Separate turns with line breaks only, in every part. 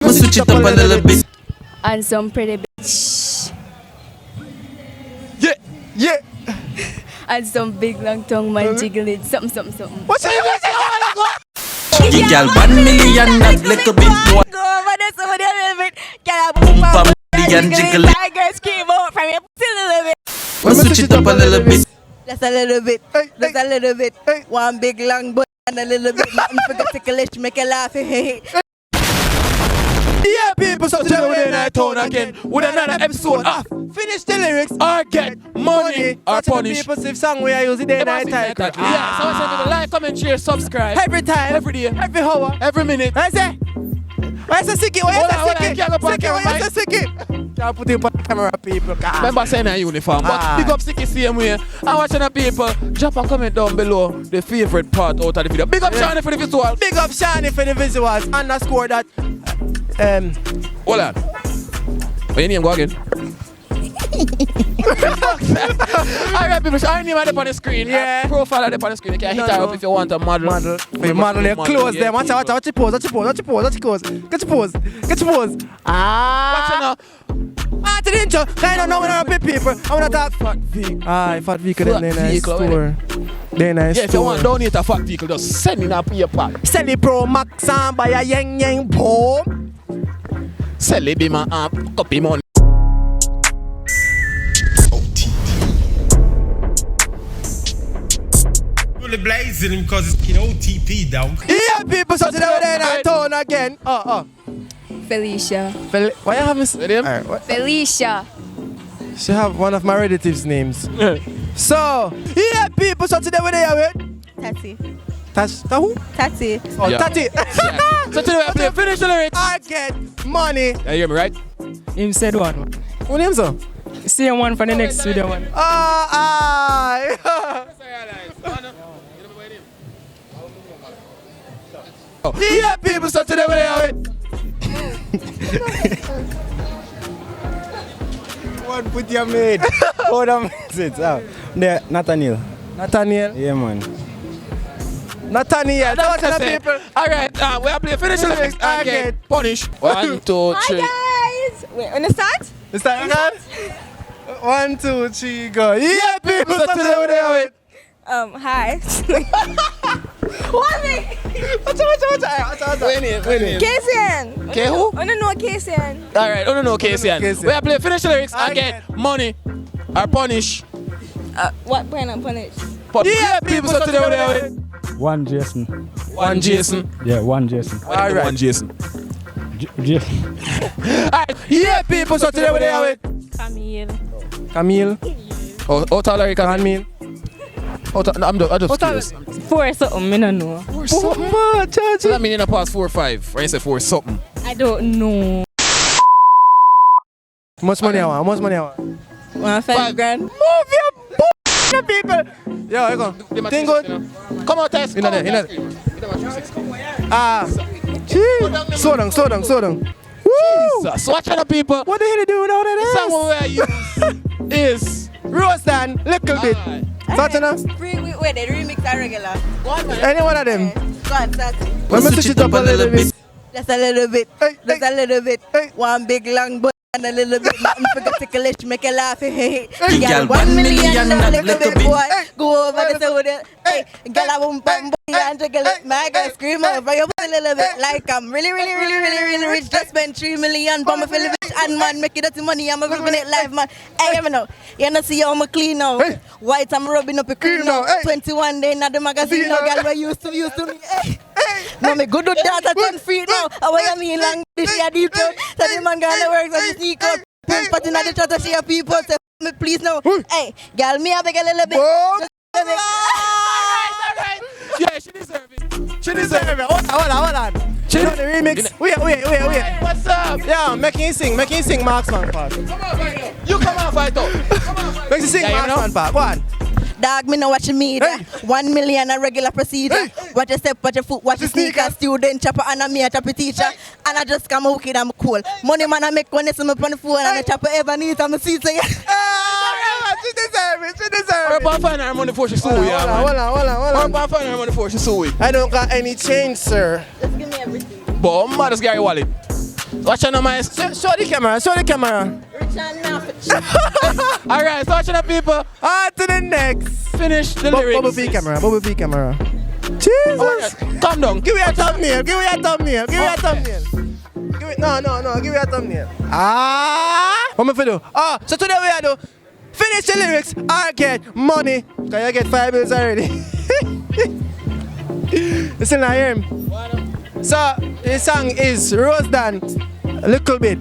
I'ma switch it up a little bit.
And some pretty bitch.
Yeah, yeah.
And some big long tongue man jiggle it. Something.
What's that?
You girl 1 million, that little bit more.
Go over there, somebody a little bit. Get a boom
Pam and jiggle it.
Tiger scream out from your pussy a little bit.
I'ma switch it up a little bit.
Just a little bit. Just a little bit. One big long butt and a little bit. Nothing for the ticklish, make you laugh.
Yeah, people, so today we're in our town again with another episode of Finish the Lyrics or Get Money or Punish. People sing song we are using day night title. Yeah, so I say people like, comment, share, subscribe. Every time, every day, every hour, every minute. I say, why say Siki? Why say Siki? Can't put him on camera, people. Remember saying a uniform, but big up Siki same way. And watching the people, drop a comment down below the favorite part out of the video. Big up Shani for the visuals. Big up Shani for the visuals. Underscore that. Hold on. What's your name go again? Alright, people, our name is on the screen. Yeah. Profile is on the screen. You can hit her up if you want a model. Model, you close them. Watch your pose. Get your pose. Watch it now. To the intro. I don't know when I'm with people. I want to talk fat vehicle. Fat vehicle. They're nice store. They're nice store. If you want to donate a fat vehicle, just send it up your pack. Sell it Pro Max and buy a yang pole. Sell it be my copy money.
Really blazing him because it's OTP down.
Yeah, people, so today we're in our town again.
Felicia.
Why you having name?
Felicia.
She have one of my relatives' names. So, yeah, people, so today we're there with
Tati.
Who?
Tati.
Oh, yeah. Tati. So today we play Finish the Lyrics. I get money. You hear me, right?
Him said one.
What name, sir?
Same one for the next video one.
Yeah, people, so today we're there with
One put your maid. Hold on, sit out. There, Nathaniel. Yeah, man.
Nathaniel. That's what people. Alright, we are playing Finish the Lyrics again. Punish. 1, 2, 3.
Hi guys. Wait, when it starts?
Is that again? 1, 2, 3, go. Yeah, people, so today we're there with
Hi. What me?
What's
KCN.
Okay, who?
I don't know KCN.
Alright, I don't know KCN. We are playing Finish the Lyrics again. Money or Punish.
What brand of punish?
Yeah, people, so today we're there with
One Jason.
One Jason.
Yeah, one Jason.
Alright.
One Jason.
Jason.
Alright, yeah, people, so today we're there with Camille. Oh, tall are you, Camille? I just curious.
4 something, I don't know.
4 something? So that means you don't pass 4 or 5. Or you say 4 something.
I don't know.
How much money I want?
5 grand.
Move your people. Yo, you go. Think good. Come on, test. Slow down. Woo! Jesus, watch out, people. What the hell are you doing with all of this? The song we use is RozeDon, little bit. Wait,
they remix a regular.
Any one of them?
Go on, that's it.
Let me switch it up a little bit.
Just a little bit. One big long butt and a little bit. Nothing for the ticklish, make you laugh.
Girl,
1
million,
that
that
little bit
bit.
boy. Go over the soda. Hey, girl, I won't bump and jiggle it. My girl scream over your a little bit. Like I'm really rich. Just spend 3 million. But I'm feeling rich and man, make it dirty money. I'm living it life, man. Hey, you know, you know see how I'm clean now. White, I'm rubbing up a cream now. 21 day in the magazine now. Girl, we're used to me. No, me good with that. I turn free now. I want you mean long this year deep down. So the man gonna work so the sneak out. But in the chat to see people say me please now. Hey, girl, me I beg a little bit.
Alright. Yeah, she deserve it. Hold on. She know the remix. Wait. What's up? Yeah, making you sing Marksman part. Come on, fight out. You come on, fight out. Make you sing Marksman part. Go on.
Dog, me know what you mean. 1 million a regular procedure. Watch your step, watch your foot, watch your sneakers. Student, chopper, and me a chopper teacher. And I just come out with I'm cool. Money man, I make one SM up on the phone and I chopper ever need on the seat.
She deserve it. We're about to find her money before she sue you, man. Hold on. We're about to find her money before she sue you. I don't got any change, sir.
Just give me everything.
But I'm mad as Gary Wallet. Watch on my.
Show the camera, show the camera.
Alright, so watching the people.
On to the next.
Finish the lyrics.
Bubble P camera, Bubble P camera. Jesus.
Calm down.
Give me a thumbnail, give me a thumbnail, give me a thumbnail. No, give me a thumbnail. What am I do? So today we are do finish the lyrics or get money. Can you get 5 bills already? Listen, I hear him. So the song is RozeDon, a little bit.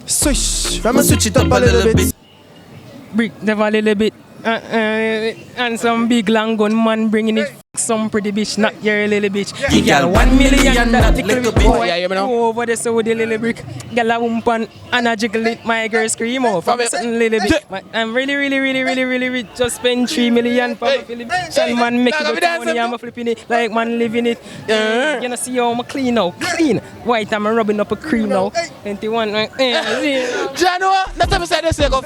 Swish. I'm gonna switch it up a little bit.
Brick never a little bit. And some big long gun man bringing it. Some pretty bitch, not your little bitch.
You got 1 million, that little bit.
Oh, yeah, you know. Over the so the little brick. Girl a wumpan and a jiggle it. My girl scream out for something little bit. I'm really just spend 3 million for my Philippines. And man make it money. I'm flipping it like man living it. You know see how I'm clean now. Clean. White I'm rubbing up a cream now. 21.
Jano, that's what I said. This go.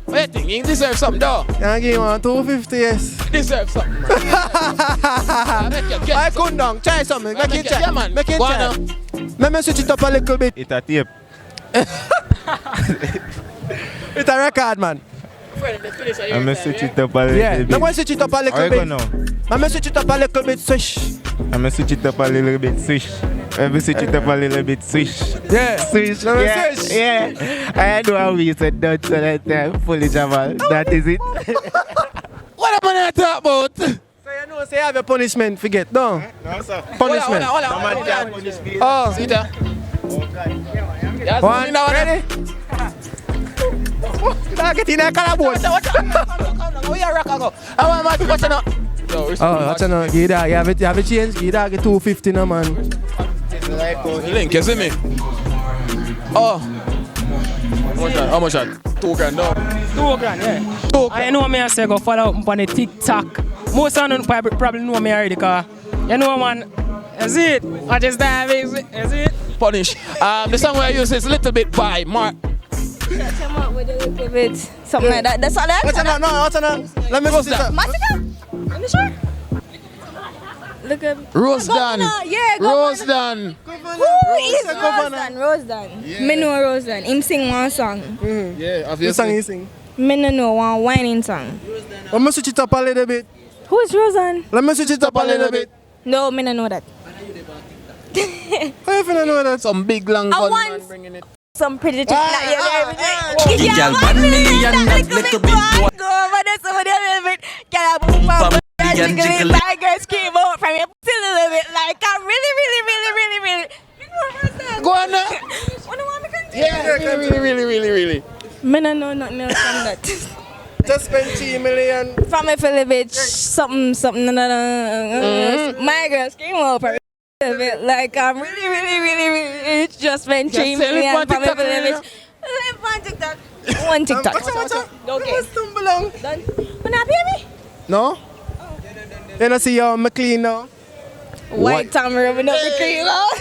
What do you think? You deserve something though.
I give you 250, yes.
You deserve something.
I couldn't down. Try something. Make it try.
Yeah, man.
Make it try. Let me switch it up a little bit.
It's a tape.
It's a record, man.
I'm gonna switch it up a little
Yeah.
bit.
Let me switch it up a little bit.
Now?
Let me switch it up a little bit. Swish.
I'm gonna switch it up a little bit. Swish. Let me switch it up a little bit. Swish.
Yeah.
Swish.
Let me
Yeah.
swish.
Yeah. I know how we said that, so that fully Jamal. That is it.
What am I talking about?
So you know, say you have a punishment. Forget. No.
No, sir.
Punishment.
Hold on.
Someone can't punish me.
Oh.
See that?
One. Ready? Get in that cardboard.
Watch out. Where you rock go? I want my watch out.
Oh, watch out. Give that. You have a change. Give that. Get 250 now, man.
Link, you see me? Oh. How much that? 2 grand, no?
2 grand, yeah. I know me I say go follow up on the TikTok. Most of them probably know me already, cause you know man, is it? I just dive is it?
Punish. The song where I use is Little Bit by Mark.
Shut him up with a little bit. Something like that. That's all that?
Watch out. No, watch out. Let me switch it up.
Massacre? Let me sure. Look at
RozeDon.
Yeah,
RozeDon.
Who is RozeDon? Me know RozeDon. Him sing one song.
Yeah,
What song you sing?
Me no know one whining song.
Let me switch it up a little bit.
Who is RozeDon?
Let me switch it up a little bit.
No, me no know that.
How you finna know that?
Some big long gun
want-
man bringing it.
Some pretty chick.
You got 1 million, that little bit.
Go over there, some of the little bit. Get a boom, bam, jiggle it. My girl scream out from your pussy a little bit. Like, I'm really.
Go on now.
What do you want me to continue?
Yeah, really.
Me no know nothing else from that.
Just spend 3 million.
From a Philly bitch, something. My girl scream out from a little bit. Like, I'm really. Just spend 3 million from a Philly bitch. Live on TikTok. One TikTok.
What's up?
Okay.
Stumble along.
Done. You not hear me?
No? You don't see your McLean now?
White Tom rubbing up the cream out.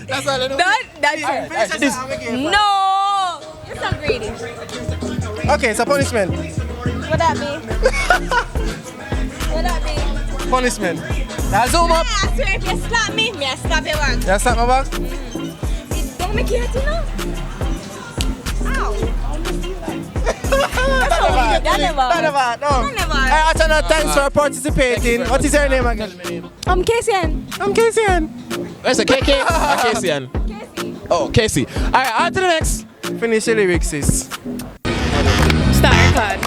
That's all I know.
That's it. No! You're so greedy.
Okay, so punishment.
What that mean? What that mean?
Punishment. Now zoom up.
I swear if you slap me, I slap your back.
You slap my back?
Don't make it hurt, you know? Ow. That never.
No. Achana, thanks for participating. What is your name again?
I'm Kasian.
Where's the KK? Casey. Oh, Casey. Alright, on to the next.
Finish the lyrics, sis.
Start record.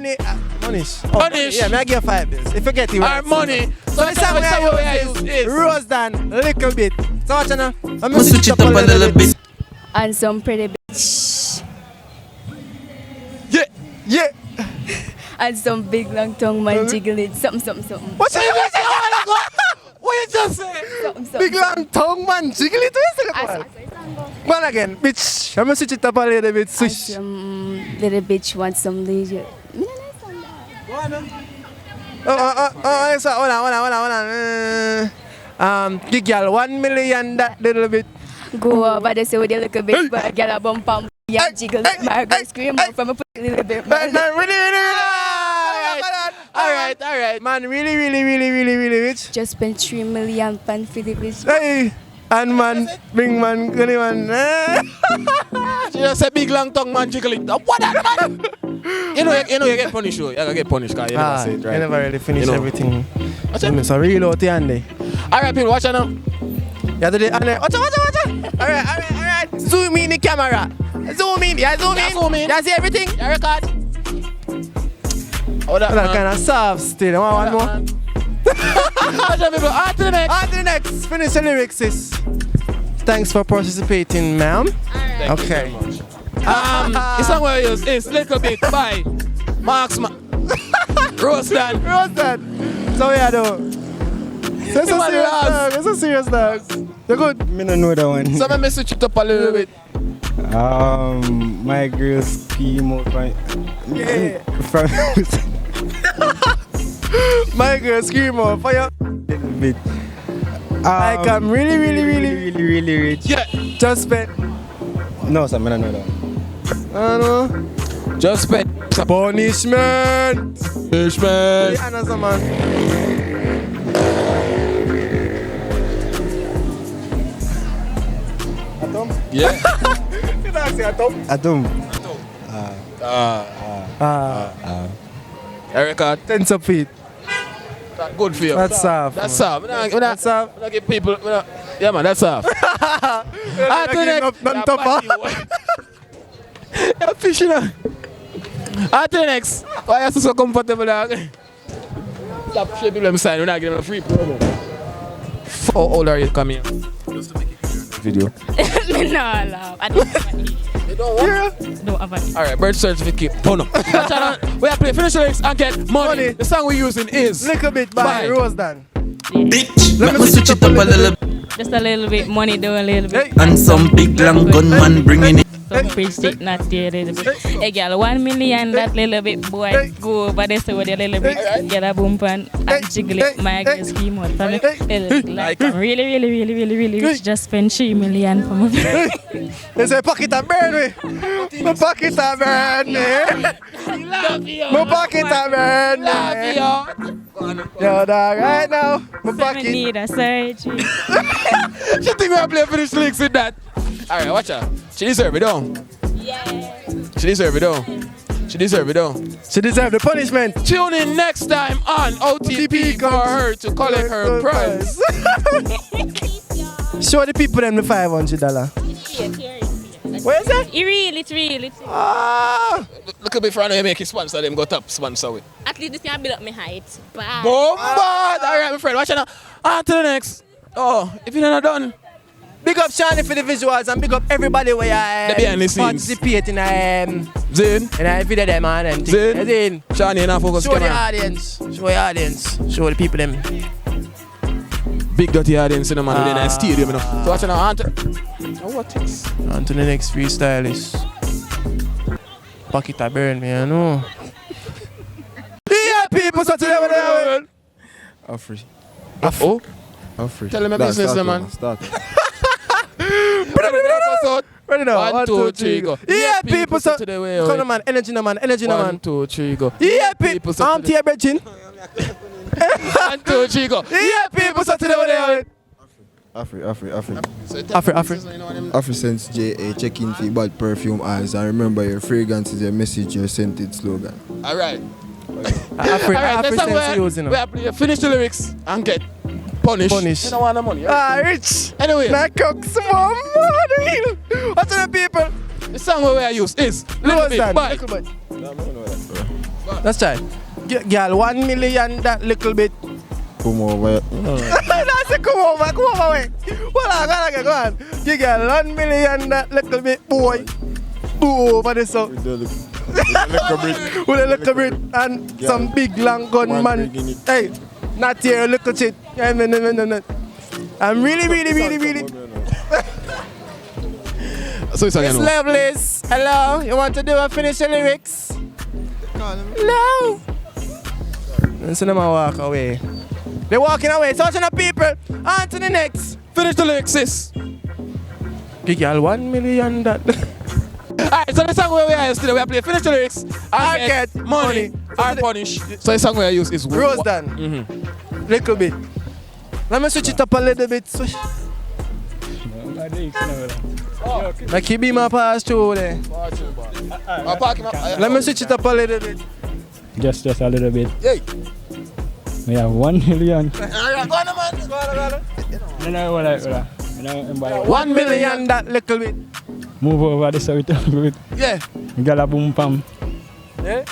money. Punish.
Punish.
Yeah, me I give you 5 bills. If you get it right.
Our money.
So the song we are using is RozeDon, little bit. So watch now. I'm
I'ma switch it up a little bit.
And some pretty bitch.
Yeah.
And some big long tongue man jiggle it. Something.
What you just say?
Something.
Big long tongue man, jiggle it. Go on again, bitch. I'm gonna switch it up a little bit.
And
Switch.
some little bitch want some leisure.
So hold on. Give girl 1 million that little bit.
Go over there so with a little bit, but get a bump and yeah, jiggle it. My girl scream out from a little bit.
Alright. Man, really rich.
Just spent 3 million pounds for the bitch.
Hey, and man, bring man, good man.
She just said big long tongue man jiggle it. What that man? You know you get punished though. You get punished because you never say it right.
You never really finish everything.
Watch it.
So real out here and there.
Alright people, watch it now.
Yeah, today and watch it. Alright. Zoom in the camera. Zoom in.
Yeah, zoom in.
You see everything?
Yeah, record.
That kind of soft still. One more.
Watch out people, on to the next.
On to the next. Finish the lyrics, sis. Thanks for participating, ma'am.
Thank you very much. The song we use is Little Bit by Marksman. RozeDon.
So yeah, though. It's a serious dog. You're good.
Me don't know that one.
So let me switch it up a little bit.
My girl's chemo from
My girl scream out for you.
little bit.
Like I'm really
Really rich.
Yeah.
just spent.
No, sir, I don't know that.
I don't know.
Just spent.
Punishment. Yeah, no, some man. Atom?
Yeah.
You don't say atom?
Atom.
Erica,
10 feet.
that's good for you.
That's soft.
That's soft.
That's soft.
We don't give people. Yeah, man, that's soft.
None tougher.
You're fishing now. On to the next. Why are you so comfortable, dog? Stop shaping them sign. We're not giving them a free promo. How old are you coming here? Just to make it clear in the video.
No, I don't have any.
You don't want?
Don't have any.
Alright, birth certificate. Oh no. We are playing finish the lyrics and get money. The song we're using is
Little bit by RozeDon.
Bitch, let me switch it up a little bit.
Just a little bit money, do a little bit.
And some big long gunman bringing it.
Some Pr3zid3nt not there a little bit. Hey girl, 1 million that little bit boy. Go over there so with a little bit. Get a boom pan and jiggle it. My girl scream out for me. Like I'm really rich. Just spend 3 million for my
They say pocket a burn me. My pocket a burn me. My pocket a burn me. Yo dog, right now. My
I
pocket.
need a surgery.
She think we are playing finish the lyrics with that. Alright, watch her. She deserve it though.
Yeah.
She deserve it though. She deserve it though.
She deserve the punishment.
Tune in next time on OTP for her to collect her prize.
Show the people them the $500. What is that?
It's real.
Look at me for you make it sponsor them, go top sponsor with.
At least this can build up my height. Bye.
Bombard! Alright, my friend, watch it now. On to the next. Oh, if you're not done.
Big up Shani for the visuals and big up everybody where
The behind the scenes.
participate in
Zin.
a video them and
Zin.
Zin.
Shani, enough focus
Show the
camera.
audience. Show the people them.
Big dirty audience in the man within a stadium, you know. So watch it now. On to
the next freestylist. Pocket a burn me, I know. Yeah, people, so today we're there.
I'm free.
Oh?
I'm free.
Tell them a business, man.
Start.
Ready now?
1, 2, 3, go.
Yeah, people, so
today way.
come on, man. Energy, no man.
1, 2, 3, go.
Yeah, people, I'm here, Bridging.
1, 2, 3, go.
Yeah, people, so today we're there.
Afri.
Afri.
Since JA check-in fee bad perfume eyes. I remember your fragrance is a message you sent it slogan.
Alright.
Afri
Let's
sense using
we finish the lyrics and get punished. You don't want the money, right?
Rich.
Anyway.
Like cook some money. What's the people?
The song we use is Little Bit
RozeDon.
by
Little bit. Let's try. Girl, 1 million that little bit.
Come over.
That's a come over, wait. Go on. You got 1 million that little bit, boy. Ooh, for this up. With a little bit and some big long gun man. Hey, not here, little shit. No. I'm really.
So it's
Miss Lovelace, hello. You want to do a finish the lyrics? No. Listen to them walk away. They're walking away. So the people. On to the next.
Finish the lyrics, sis.
Big girl, 1 million that.
Alright, so the song where we are today, we are playing Finish the Lyrics, I get money, or punish. So the song where I use is
RozeDon. Little bit. Let me switch it up a little bit. Switch. Like you be my pass through there. Let me switch it up a little bit.
Just a little bit.
Hey.
We have 1 million.
Go on.
No,
1 million that little bit.
move over this way good.
Yeah.
Gala boom pam.
Yeah.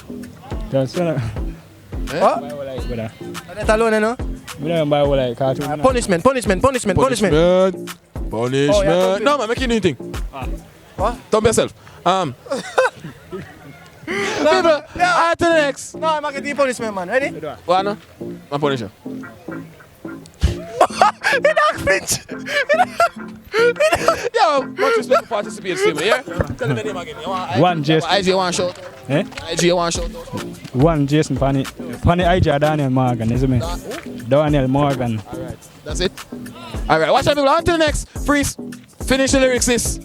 Just wanna.
What? That alone, no?
We don't buy like cartoon.
Punishment.
No, man, make you anything.
What?
Dump yourself. People, on to the next.
No, I'm not getting punishment, man. Ready?
What, no? I'm punishing. Yo, much respect for participating, yeah? Tell me the name again.
One Jason.
IG one shout.
Eh?
IG one shout.
One Jason Pani IG Daniel Morgan, isn't it? Daniel Morgan.
Alright, that's it. Alright, watch out people, on to the next. Freeze. Finish the lyrics, sis.